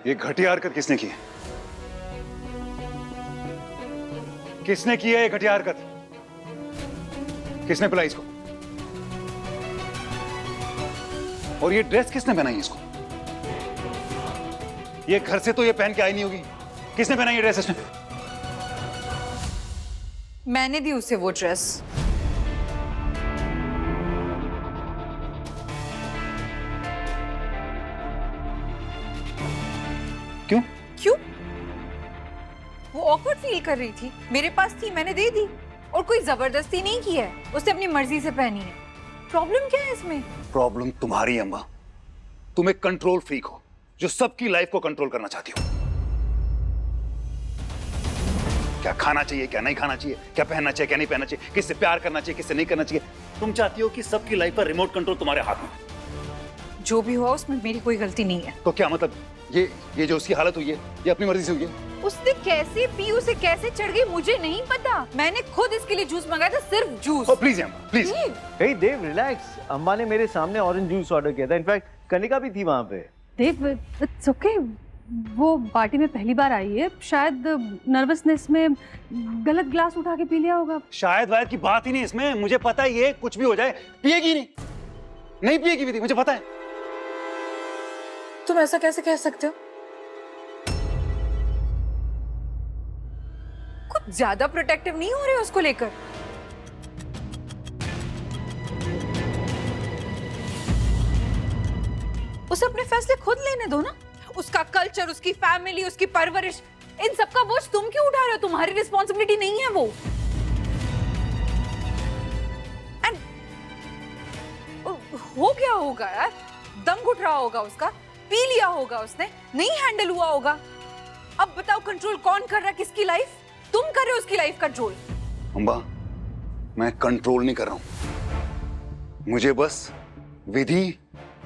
ये घटिया हरकत किसने की है? किसने की है ये घटिया हरकत? किसने पिलाई इसको? और ये ड्रेस किसने पहनाई इसको? ये घर से तो ये पहन के आई नहीं होगी। किसने पहनाई ये ड्रेस इसने? मैंने दी उसे वो ड्रेस। क्यों? क्यों? वो ऑकवर्ड फील कर रही थी, मेरे पास थी, मैंने दे दी। और कोई जबरदस्ती नहीं की है, उसने अपनी मर्जी से पहनी है। प्रॉब्लम क्या है इसमें? प्रॉब्लम तुम्हारी अम्मा। तुम एक कंट्रोल फ्रीक हो जो सबकी लाइफ को कंट्रोल करना चाहती हो। क्या खाना चाहिए, क्या नहीं खाना चाहिए, क्या पहनना चाहिए, क्या नहीं पहनना चाहिए, किससे प्यार करना चाहिए, किससे नहीं करना चाहिए। तुम चाहती हो कि सबकी लाइफ पर रिमोट कंट्रोल तुम्हारे हाथ में। जो भी हुआ उसमें मेरी कोई गलती नहीं है। तो क्या मतलब ये जो उसकी हालत हुई है ये अपनी मर्जी से हुई है? उसने कैसे पी, उसे कैसे चढ़ गई मुझे नहीं पता। मैंने खुद इसके लिए जूस मंगाया था, सिर्फ जूस। प्लीज अम्मा प्लीज। हे देव रिलैक्स, अम्मा ने मेरे सामने ऑरेंज जूस ऑर्डर किया था। इनफैक्ट कनिका भी थी वहाँ पे। देव इट्स ओके, वो पार्टी में पहली बार आई है, शायद नर्वसनेस में गलत ग्लास उठा के पी लिया होगा। शायद वायद की बात ही नहीं इसमें। मुझे पता है ये कुछ भी हो जाए पिएगी नहीं पिएगी भी थी, मुझे पता है। तुम ऐसा कैसे कह सकते हो? कुछ ज्यादा प्रोटेक्टिव नहीं हो रहे हो उसको लेकर? उसे अपने फैसले खुद लेने दो ना। उसका कल्चर, उसकी फैमिली, उसकी परवरिश, इन सब का बोझ तुम क्यों उठा रहे हो? तुम्हारी रिस्पॉन्सिबिलिटी नहीं है वो। एंड हो गया होगा यार, दम घुट रहा होगा उसका, पी लिया होगा उसने, नहीं हैंडल हुआ होगा। अब बताओ कंट्रोल कौन कर रहा है किसकी लाइफ? तुम कर रहे हो उसकी लाइफ कंट्रोल। अम्बा मैं कंट्रोल नहीं कर रहा हूं। मुझे बस विधि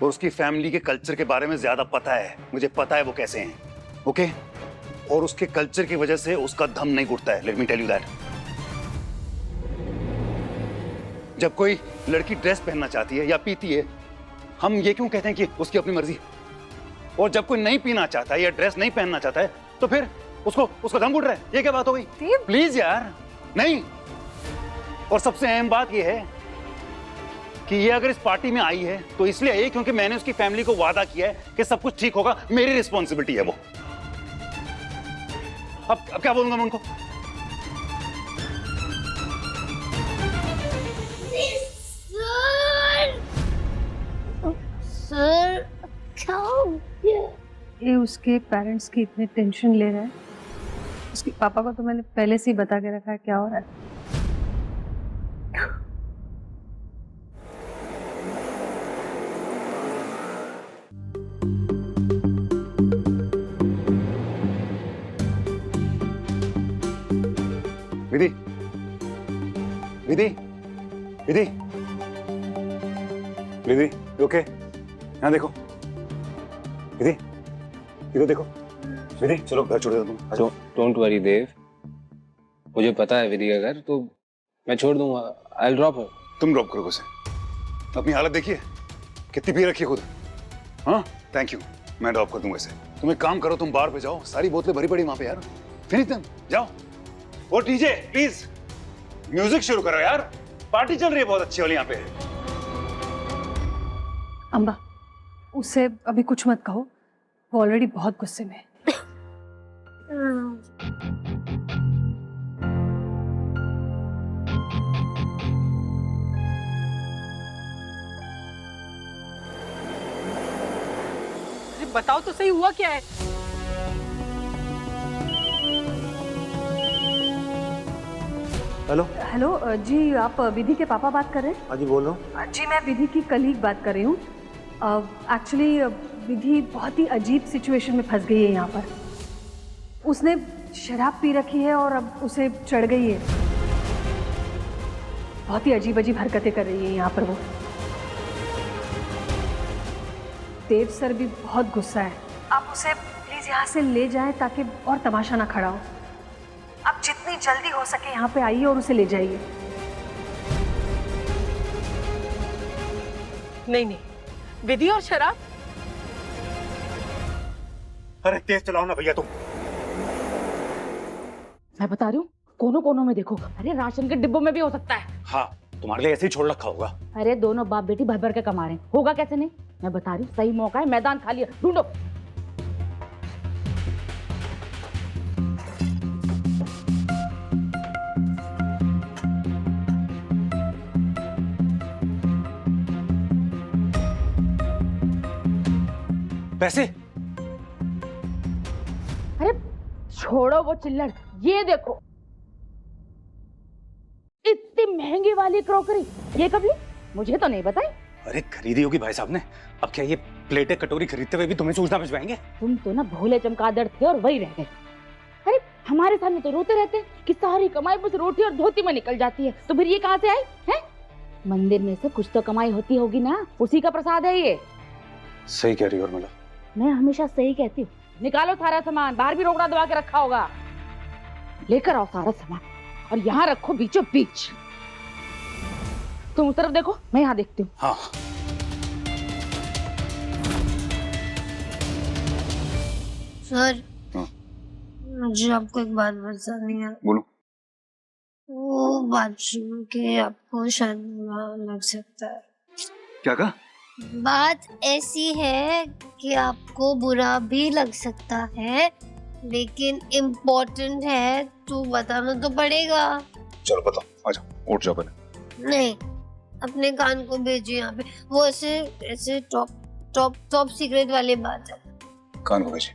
और उसकी फैमिली के कल्चर के बारे में ज्यादा पता है। मुझे पता है वो कैसे हैं, ओके? और उसके कल्चर की वजह से उसका दम नहीं घुटता है। Let me tell you that. जब कोई लड़की ड्रेस पहनना चाहती है या पीती है, हम ये क्यों कहते हैं कि उसकी अपनी मर्जी? और जब कोई नहीं पीना चाहता है या ड्रेस नहीं पहनना चाहता है तो फिर उसका दम घुट रहा है। ये क्या बात हो गई? प्लीज यार नहीं। और सबसे अहम बात ये है कि ये अगर इस पार्टी में आई है तो इसलिए आई है क्योंकि मैंने उसकी फैमिली को वादा किया है कि सब कुछ ठीक होगा। मेरी रिस्पॉन्सिबिलिटी है वो। अब क्या बोलूंगा मैं उनको? सर क्या ये उसके पेरेंट्स की इतने टेंशन ले रहे हैं। उसके पापा को तो मैंने पहले से ही बता के रखा है क्या हो रहा है। विधि विधि विधि विधि ओके? यहाँ देखो विधि, इधर देखो विधि। चलो घर छोड़ दो तुम। डोंट वरी देव, मुझे पता है विधि का घर, तो मैं छोड़ दूंगा। I will drop her. तुम ड्रॉप करोगे उसे? अपनी हालत देखिए कितनी पी रखी है खुद। हाँ थैंक यू, मैं ड्रॉप कर दूंगा इसे। तुम एक काम करो, तुम बार पे जाओ, सारी बोतलें भरी पड़ी वहां पे यार। फिनिश देम, जाओ। वो डीजे प्लीज म्यूजिक शुरू करो यार, पार्टी चल रही है बहुत अच्छी वाली यहाँ पे। अम्बा उसे अभी कुछ मत कहो, वो ऑलरेडी बहुत गुस्से में है। बताओ तो सही हुआ क्या है? हेलो हेलो जी, आप विधि के पापा बात कर रहे हैं? हाँ जी बोल रहा हूँ। जी मैं विधि की कलीग बात कर रही हूँ। एक्चुअली विधि बहुत ही अजीब सिचुएशन में फंस गई है यहाँ पर। उसने शराब पी रखी है और अब उसे चढ़ गई है। बहुत ही अजीब अजीब हरकतें कर रही है यहाँ पर वो। देव सर भी बहुत गुस्सा है। आप उसे प्लीज यहाँ से ले जाएं ताकि और तमाशा ना खड़ा हो। आप जितनी जल्दी हो सके यहाँ पे आइए और उसे ले जाइए। नहीं नहीं, विधि और शराब? अरे तेज चलाओ ना भैया तुम। मैं बता रही हूँ, कोनों कोनों में देखो। अरे राशन के डिब्बों में भी हो सकता है। हाँ, तुम्हारे लिए ऐसे ही छोड़ रखा होगा। अरे दोनों बाप बेटी भर भर के कमा रहे हैं, होगा कैसे नहीं। मैं बता रही हूँ, सही मौका है, मैदान खाली है, ढूंढो। पैसे? अरे छोड़ो वो चिल्लड़, ये देखो इतनी महंगी वाली क्रॉकरी, ये कब ली? मुझे तो नहीं बताई। अरे खरीदी होगी भाई साहब ने। अब क्या ये प्लेटें कटोरी खरीदते हुए भी तुम्हें सूचना भिजवाएंगे? तुम तो ना भोले चमगादड़ थे और वही रह गए। अरे हमारे सामने तो रोते रहते कि सारी कमाई बस रोटी और धोती में निकल जाती है, तो फिर ये कहाँ से आई है? मंदिर में से कुछ तो कमाई होती होगी ना, उसी का प्रसाद है ये। सही कह रही हो उर्मिला। मैं हमेशा सही कहती हूँ। निकालो सारा सामान, बाहर भी रोकड़ा दबा के रखा होगा। लेकर आओ सारा सामान और यहाँ रखो बीचों बीच। तुम उस तरफ देखो, मैं यहाँ देखती हूँ। हाँ। सर, हाँ। मुझे आपको एक बात बतानी है। बोलो। वो बात सुन के आपको शायद बुरा लग सकता है। क्या कहा? बात ऐसी है कि आपको बुरा भी लग सकता है, लेकिन इम्पोर्टेंट है तो बताना तो पड़ेगा। चलो बताओ, आजाओ, उठ जाओ पहले। नहीं, अपने कान को भेजिए यहाँ पे। वो ऐसे टॉप सीक्रेट वाली बात है। कान को भेजिए।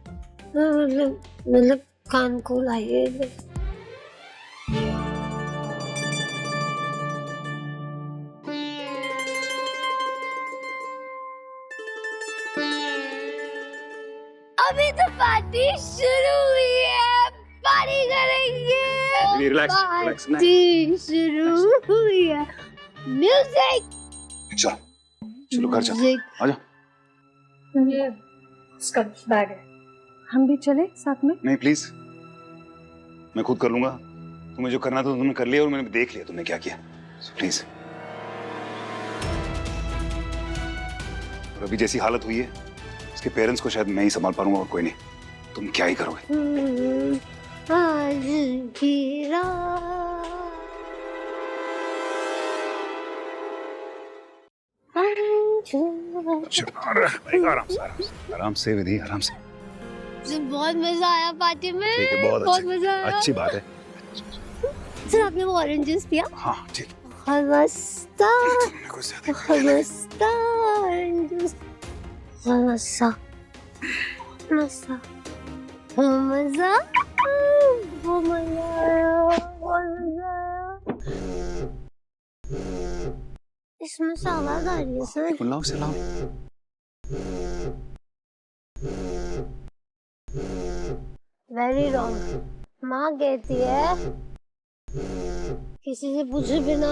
मतलब कान को लाइए। अभी तो पार्टी शुरू हुई है, पार्टी करेंगे। रिलैक्स, पार्टी शुरू हुई है। म्यूजिक। चलो घर चलो, आजाओ। ये इसका बैग है, हम भी चले साथ में? नहीं प्लीज, मैं खुद कर लूंगा। तुम्हें जो करना था तुमने कर लिया और मैंने देख लिया तुमने क्या किया। प्लीज। और अभी जैसी हालत हुई है, इसके पेरेंट्स को शायद मैं ही संभाल पाऊंगा और कोई नहीं। तुम क्या ही करोगे? आज की रात आराम से विधि, आराम से। मुझे बहुत मजा आया पार्टी में। ठीक है, बहुत मजा आया। अच्छी बात है। सर, आपने वो ऑरेंज जूस पिया? हाँ ठीक। मस्ता कुछ ज्यादा मस्ता ऑरेंज जूस। मस्ता मस्ता मजा इसमें सलाद आ रही है सर। लाओ से लाओ। Very wrong. माँ कहती है किसी से पूछे बिना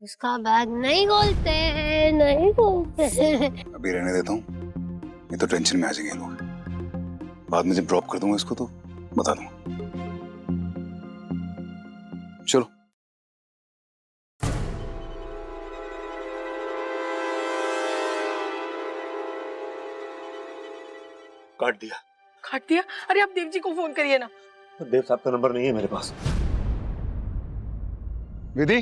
उसका बैग नहीं खोलते हैं, नहीं खोलते हैं। अभी रहने देता हूँ, ये तो टेंशन में आ जाएंगे लोग। बाद में जब ड्रॉप कर दूंगा इसको तो बता दूंगा। चलो। काट दिया। काट दिया? अरे आप देव जी को फोन करिए ना। देव साहब का नंबर नहीं है मेरे पास। विधि,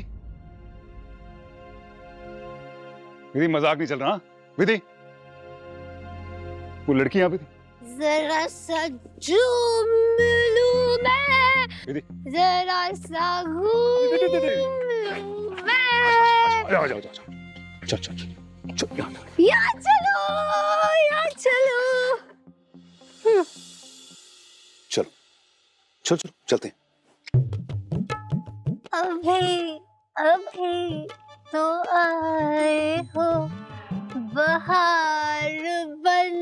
विधि मजाक नहीं चल रहा। विधि, वो लड़की यहाँ पे थी। जरा सा झूम लूं मैं, विधि, जरा सा घूम लूं मैं। जाओ जाओ जाओ, चल चल चल चल यहाँ। यहाँ चलो, यहाँ चलो। चलो चलो चलो चलते हैं। अभी तो आए हो, बहार बन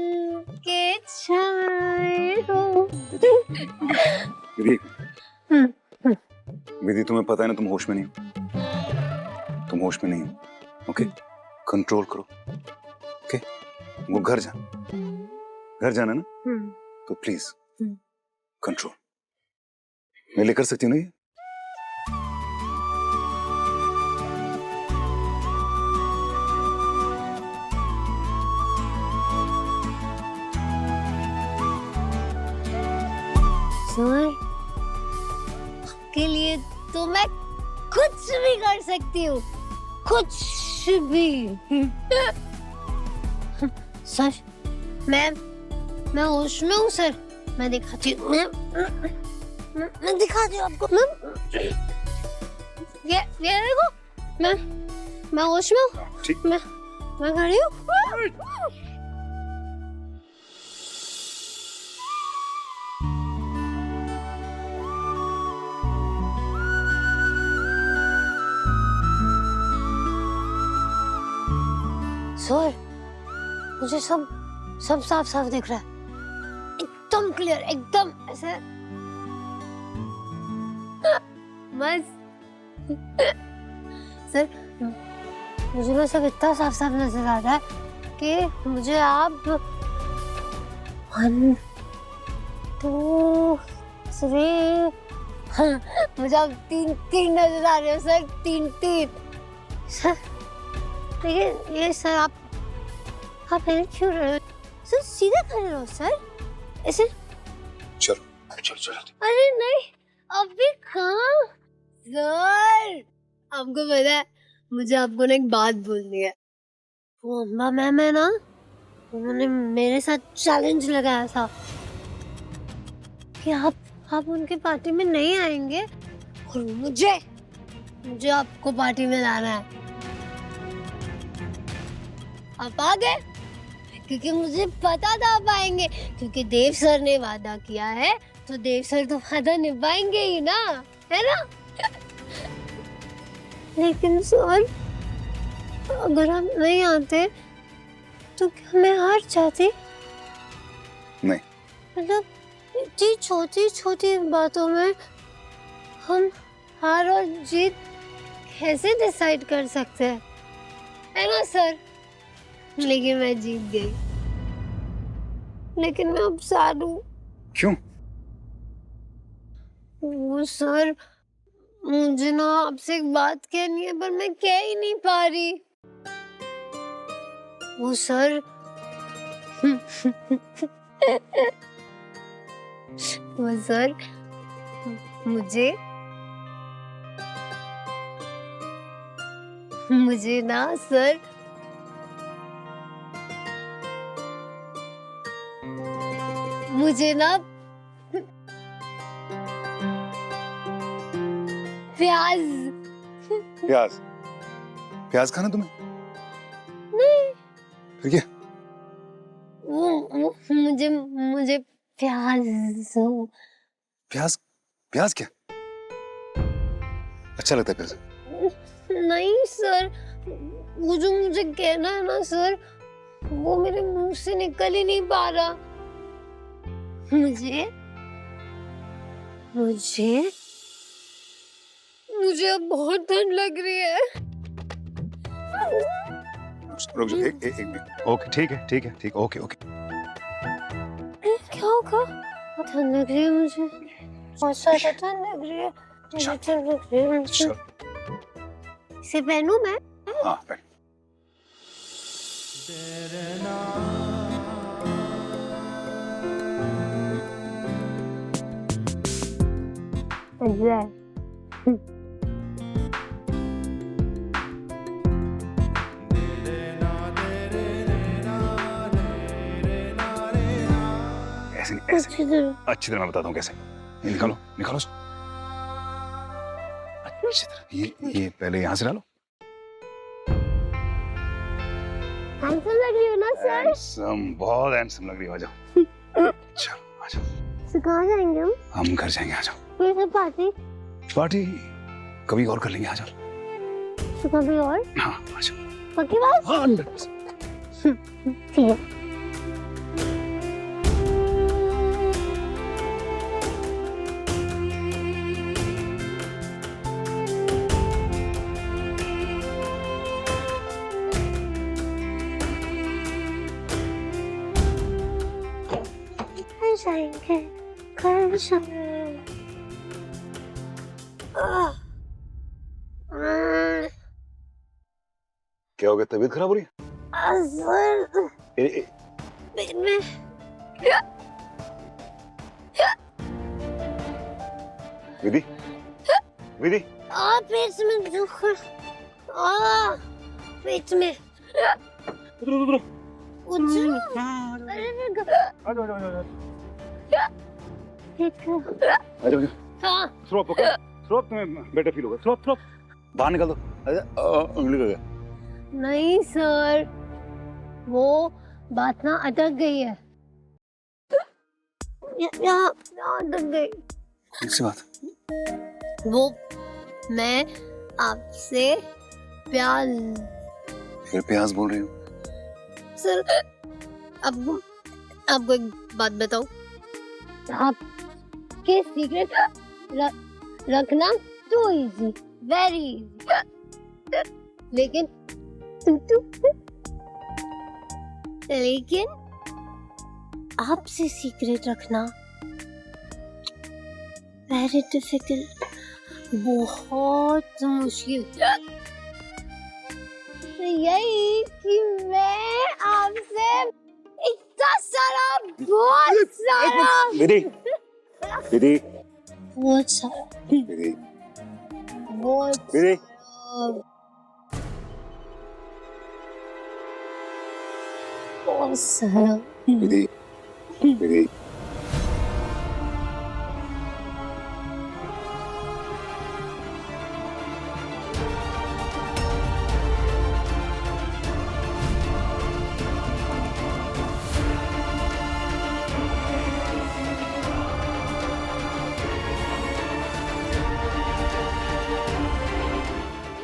के छाए हो। विधि, विधि तुम्हें पता है ना तुम होश में नहीं हो। तुम होश में नहीं हो। ओके, कंट्रोल करो। ओके, वो घर जाना ना, तो प्लीज कंट्रोल। मैं लेकर सकती हूँ ना ये? सर, आपके लिए तो मैं कुछ भी कर सकती हूँ, कुछ भी। सर, मैं होश में हूँ सर, मैं दिखाती हूँ, मैं दिखाती हूँ आपको। ये देखो, मैं होश में हूँ, ठीक। मैं खड़ी हूँ। सर, मुझे सब साफ साफ दिख रहा है, एकदम क्लियर, एकदम ऐसे बस। सर, मुझे ना सब इतना साफ साफ नजर आ रहा है कि मुझे आप 1 2 3 मुझे आप 3 नजर आ रहे हो सर, 3 सर। लेकिन ये सर, आप ऐसे क्यों रहे हो सर? सीधा खड़े रहो सर, ऐसे। चलो। अरे नहीं, अभी कहाँ सर? आपको पता है, मुझे आपको ना एक बात बोलनी है। वो अम्बा मैम है ना, उन्होंने मेरे साथ चैलेंज लगाया था कि आप उनके पार्टी में नहीं आएंगे और मुझे आपको पार्टी में लाना है। आप आ गए क्योंकि मुझे पता था आप आएंगे, क्योंकि देव सर ने वादा किया है तो देव सर तो वादा निभाएंगे ही ना, है ना? लेकिन सर, अगर आप नहीं आते तो क्या मैं हार जाती? नहीं। मतलब इतनी छोटी छोटी बातों में हम हार और जीत कैसे डिसाइड कर सकते हैं, है ना सर? लेकिन मैं जीत गई, लेकिन मैं अब सैड हूँ। क्यों? वो सर, मुझे ना आपसे एक बात कहनी है पर मैं कह ही नहीं पा रही। वो सर, वो सर, मुझे ना सर, मुझे ना प्याज खाना तुम्हें? नहीं, फिर क्या? वो मुझे प्याज क्या? अच्छा लगता है प्याज? नहीं सर, वो जो मुझे कहना है ना सर, वो मेरे मुंह से निकल ही नहीं पा रहा। मुझे अब बहुत ठंड लग रही है। रुक जाओ, एक मिनट। ओके, ठीक है, ओके। क्या होगा? ठंड लग रही है मुझे, बहुत ज्यादा ठंड लग रही है, मुझे ठंड लग रही है मुझे। इसे पहनूं मैं? हाँ, पहन। ऐसे अच्छी तरह मैं बताता हूँ कैसे। ये निकालो उसको अच्छी तरह। ये पहले यहाँ से डालो। हैंडसम लग रही हो ना सर? हैंडसम, बहुत हैंडसम लग रही हो। आ जाओ, चलो आ जाओ। कहाँ जाएंगे हम घर जाएंगे, आ जाओ। पार्टी कभी और कर लेंगे, आ जाओ। कभी और? हाँ, आ जाओ। पक्की बात? 100%। ठीक है। घर जाएंगे। क्या हो गया? तबीयत खराब हो रही है? विधि, विधि, पेट में दुख, पेट में। उतरो। अरे मैं आ जाओ। Throw up, okay? Throw up, तुम्हें बेटर फील होगा। थ्रो अप, बाहर निकाल दो। उंगली कर गया। नहीं सर, वो बात ना अटक गई है। यहाँ अटक गई। कौन सी बात? वो मैं आपसे प्यार। फिर प्यास बोल रही हूँ। सर आपको एक बात बताऊं, आपके सीक्रेट रखना तो इजी, वेरी इजी, लेकिन आपसे सीक्रेट रखना वेरी डिफिकल्ट, बहुत मुश्किल। यही कि मैं आपसे इतना सारा, बहुत सारा, विधि, विधि, बहुत सारा, विधि, बहुत विधि। बहुत सारा, विधि, विधि।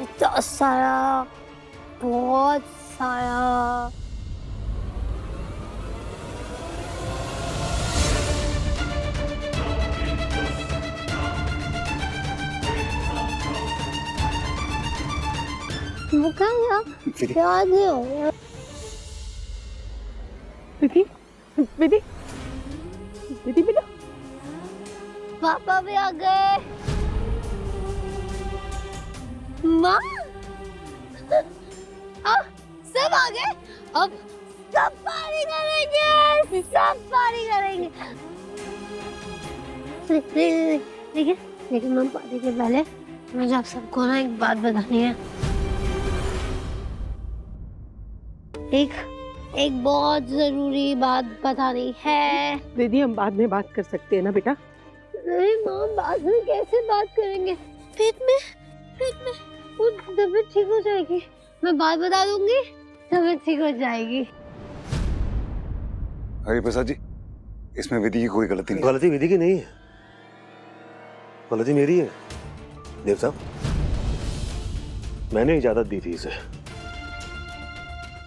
इतना सारा, बहुत सारा। वो क्या याद नहीं हो गया। विधि, विधि, विधि बेटा, पापा भी आ गए। माँ, सब आ गए। अब सब पार्टी करेंगे, सब पार्टी करेंगे। लेकिन मैम, पार्टी के पहले मुझे आप सबको ना एक बात बतानी है। एक बहुत जरूरी बात बतानी है। दीदी हम बाद में बात कर सकते हैं ना बेटा? नहीं माँ, बाद में कैसे बात करेंगे? पेट में वो तबीयत ठीक हो जाएगी, मैं बात बता दूंगी, तबीयत ठीक हो जाएगी। हरिप्रसाद जी, इसमें विधि की कोई गलती नहीं। गलती विधि की नहीं है, गलती मेरी है देव साहब। मैंने इजाजत दी थी इसे।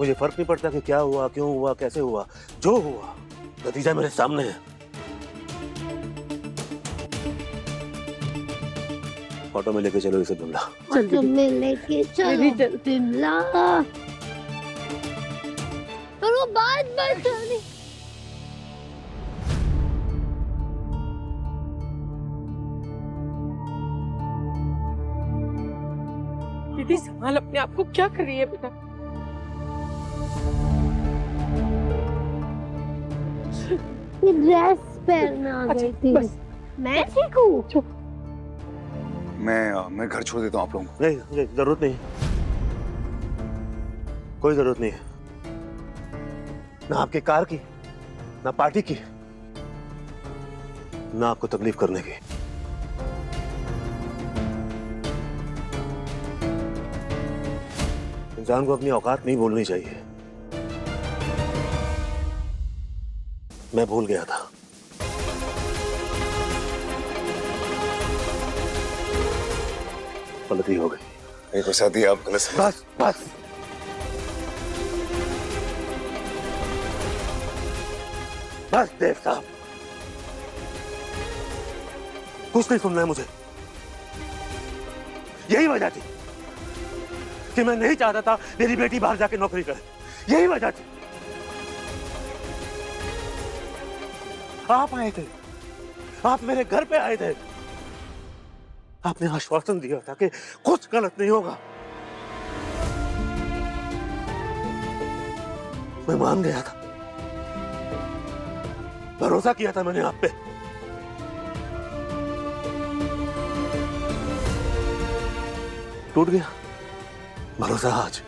मुझे फर्क नहीं पड़ता कि क्या हुआ, क्यों हुआ, कैसे हुआ, जो हुआ नतीजा मेरे सामने है। ऑटो में लेके चलो इसे बिमला। ऑटो में लेके चलो बिमला। पर वो बात बतानी। दीदी संभाल अपने आप को, क्या कर रही है बेटा? ये ड्रेस पहनना आ गई थी। मैं ठीक हूँ। मैं घर छोड़ देता हूँ आप लोगों को। नहीं, जरूरत नहीं, कोई जरूरत नहीं है, ना आपकी कार की, ना पार्टी की, ना आपको तकलीफ करने की। इंसान को अपनी औकात नहीं भूलनी चाहिए। मैं भूल गया था। गलती हो गई। प्रसाद जी, आप गलत समझ। बस बस बस देव साहब, कुछ नहीं सुनना है मुझे। यही वजह थी कि मैं नहीं चाहता था मेरी बेटी बाहर जाके नौकरी करे। यही वजह थी। आप आए थे, आप मेरे घर पे आए थे, आपने आश्वासन दिया था कि कुछ गलत नहीं होगा। मैं मान गया था, भरोसा किया था मैंने आप पे। टूट गया, भरोसा आज